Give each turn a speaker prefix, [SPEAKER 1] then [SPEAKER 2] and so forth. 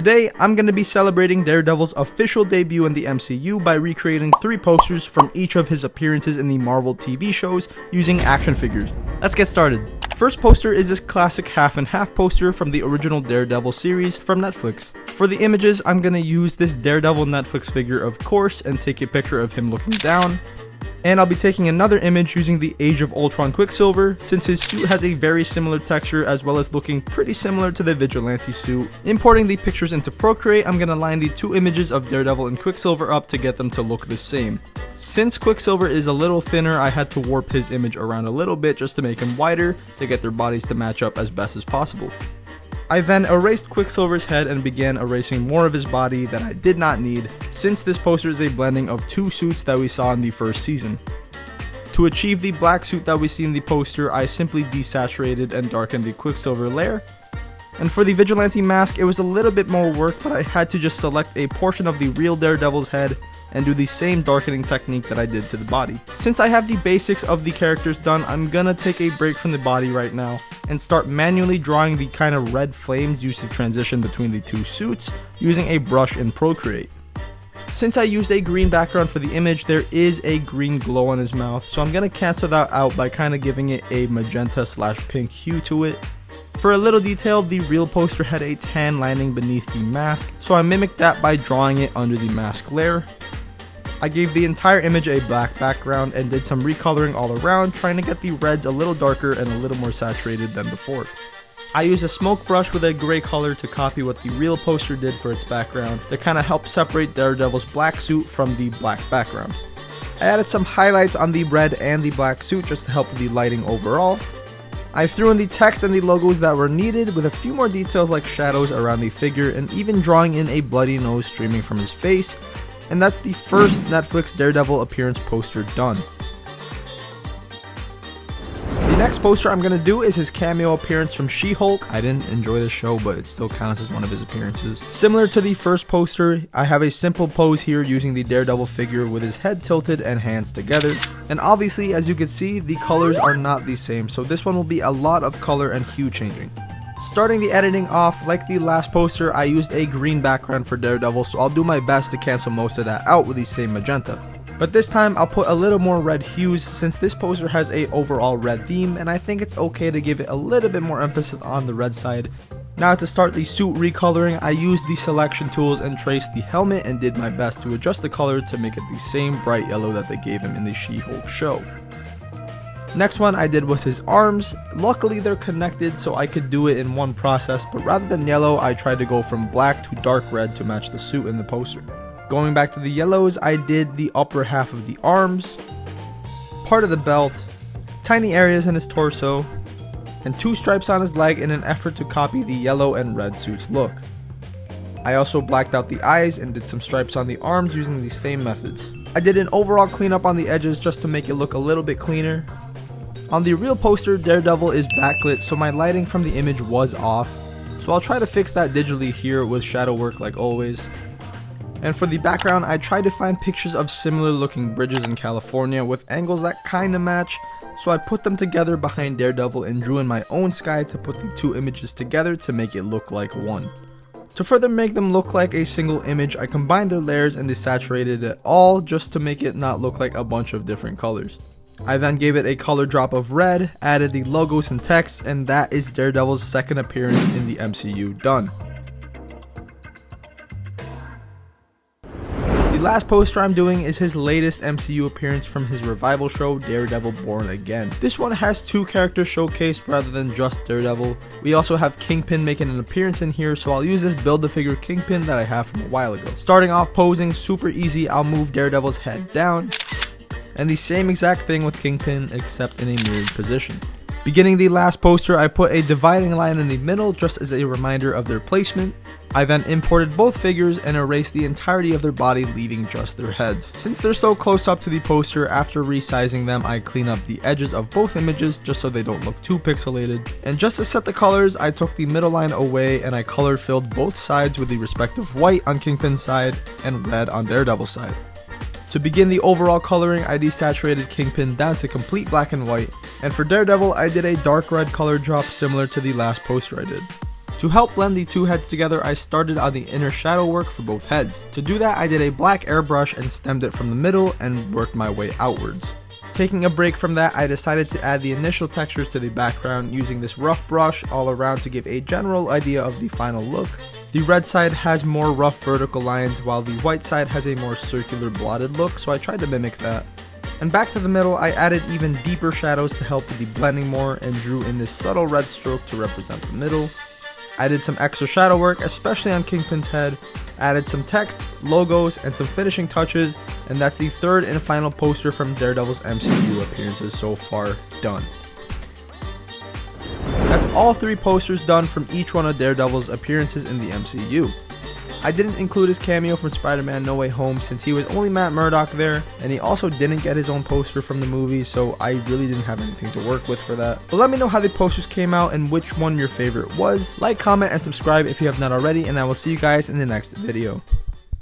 [SPEAKER 1] Today, I'm going to be celebrating Daredevil's official debut in the MCU by recreating 3 posters from each of his appearances in the Marvel TV shows using action figures. Let's get started. First poster is this classic half and half poster from the original Daredevil series from Netflix. For the images, I'm going to use this Daredevil Netflix figure of course and take a picture of him looking down. And I'll be taking another image using the Age of Ultron Quicksilver, since his suit has a very similar texture as well as looking pretty similar to the Vigilante suit. Importing the pictures into Procreate, I'm going to line the 2 images of Daredevil and Quicksilver up to get them to look the same. Since Quicksilver is a little thinner, I had to warp his image around a little bit just to make him wider to get their bodies to match up as best as possible. I then erased Quicksilver's head and began erasing more of his body that I did not need, since this poster is a blending of 2 suits that we saw in the first season. To achieve the black suit that we see in the poster, I simply desaturated and darkened the Quicksilver layer. And for the Vigilante mask, it was a little bit more work, but I had to just select a portion of the real Daredevil's head and do the same darkening technique that I did to the body. Since I have the basics of the characters done, I'm gonna take a break from the body right now and start manually drawing the kind of red flames used to transition between the 2 suits using a brush in Procreate. Since I used a green background for the image, there is a green glow on his mouth, so I'm gonna cancel that out by kind of giving it a magenta/pink hue to it. For a little detail, the real poster had a tan lining beneath the mask, so I mimicked that by drawing it under the mask layer. I gave the entire image a black background and did some recoloring all around, trying to get the reds a little darker and a little more saturated than before. I used a smoke brush with a gray color to copy what the real poster did for its background to kind of help separate Daredevil's black suit from the black background. I added some highlights on the red and the black suit just to help with the lighting overall. I threw in the text and the logos that were needed, with a few more details like shadows around the figure and even drawing in a bloody nose streaming from his face. And that's the first Netflix Daredevil appearance poster done. The next poster I'm going to do is his cameo appearance from She-Hulk. I didn't enjoy the show, but it still counts as one of his appearances. Similar to the first poster, I have a simple pose here using the Daredevil figure with his head tilted and hands together. And obviously, as you can see, the colors are not the same, so this one will be a lot of color and hue changing. Starting the editing off, like the last poster, I used a green background for Daredevil, so I'll do my best to cancel most of that out with the same magenta. But this time, I'll put a little more red hues since this poster has a overall red theme, and I think it's okay to give it a little bit more emphasis on the red side. Now to start the suit recoloring, I used the selection tools and traced the helmet and did my best to adjust the color to make it the same bright yellow that they gave him in the She-Hulk show. Next one I did was his arms. Luckily they're connected so I could do it in one process, but rather than yellow I tried to go from black to dark red to match the suit in the poster. Going back to the yellows, I did the upper half of the arms, part of the belt, tiny areas in his torso, and 2 stripes on his leg in an effort to copy the yellow and red suit's look. I also blacked out the eyes and did some stripes on the arms using the same methods. I did an overall cleanup on the edges just to make it look a little bit cleaner. On the real poster, Daredevil is backlit, so my lighting from the image was off, so I'll try to fix that digitally here with shadow work like always. And for the background, I tried to find pictures of similar looking bridges in California with angles that kinda match, so I put them together behind Daredevil and drew in my own sky to put the 2 images together to make it look like one. To further make them look like a single image, I combined their layers and desaturated it all just to make it not look like a bunch of different colors. I then gave it a color drop of red, added the logos and text, and that is Daredevil's second appearance in the MCU done. The last poster I'm doing is his latest MCU appearance from his revival show, Daredevil Born Again. This one has 2 characters showcased rather than just Daredevil. We also have Kingpin making an appearance in here, so I'll use this build-a-figure Kingpin that I have from a while ago. Starting off posing super easy, I'll move Daredevil's head down. And the same exact thing with Kingpin, except in a mirrored position. Beginning the last poster, I put a dividing line in the middle just as a reminder of their placement. I then imported both figures and erased the entirety of their body, leaving just their heads. Since they're so close up to the poster, after resizing them, I clean up the edges of both images just so they don't look too pixelated. And just to set the colors, I took the middle line away and I color filled both sides with the respective white on Kingpin's side and red on Daredevil's side. To begin the overall coloring, I desaturated Kingpin down to complete black and white, and for Daredevil I did a dark red color drop similar to the last poster I did. To help blend the two heads together, I started on the inner shadow work for both heads. To do that, I did a black airbrush and stemmed it from the middle and worked my way outwards. Taking a break from that, I decided to add the initial textures to the background using this rough brush all around to give a general idea of the final look. The red side has more rough vertical lines while the white side has a more circular blotted look, so I tried to mimic that. And back to the middle, I added even deeper shadows to help with the blending more and drew in this subtle red stroke to represent the middle. I did some extra shadow work, especially on Kingpin's head, added some text, logos, and some finishing touches, and that's the third and final poster from Daredevil's MCU appearances so far done. That's all 3 posters done from each one of Daredevil's appearances in the MCU. I didn't include his cameo from Spider-Man No Way Home since he was only Matt Murdock there, and he also didn't get his own poster from the movie, so I really didn't have anything to work with for that. But let me know how the posters came out and which one your favorite was. Like, comment, and subscribe if you have not already, and I will see you guys in the next video.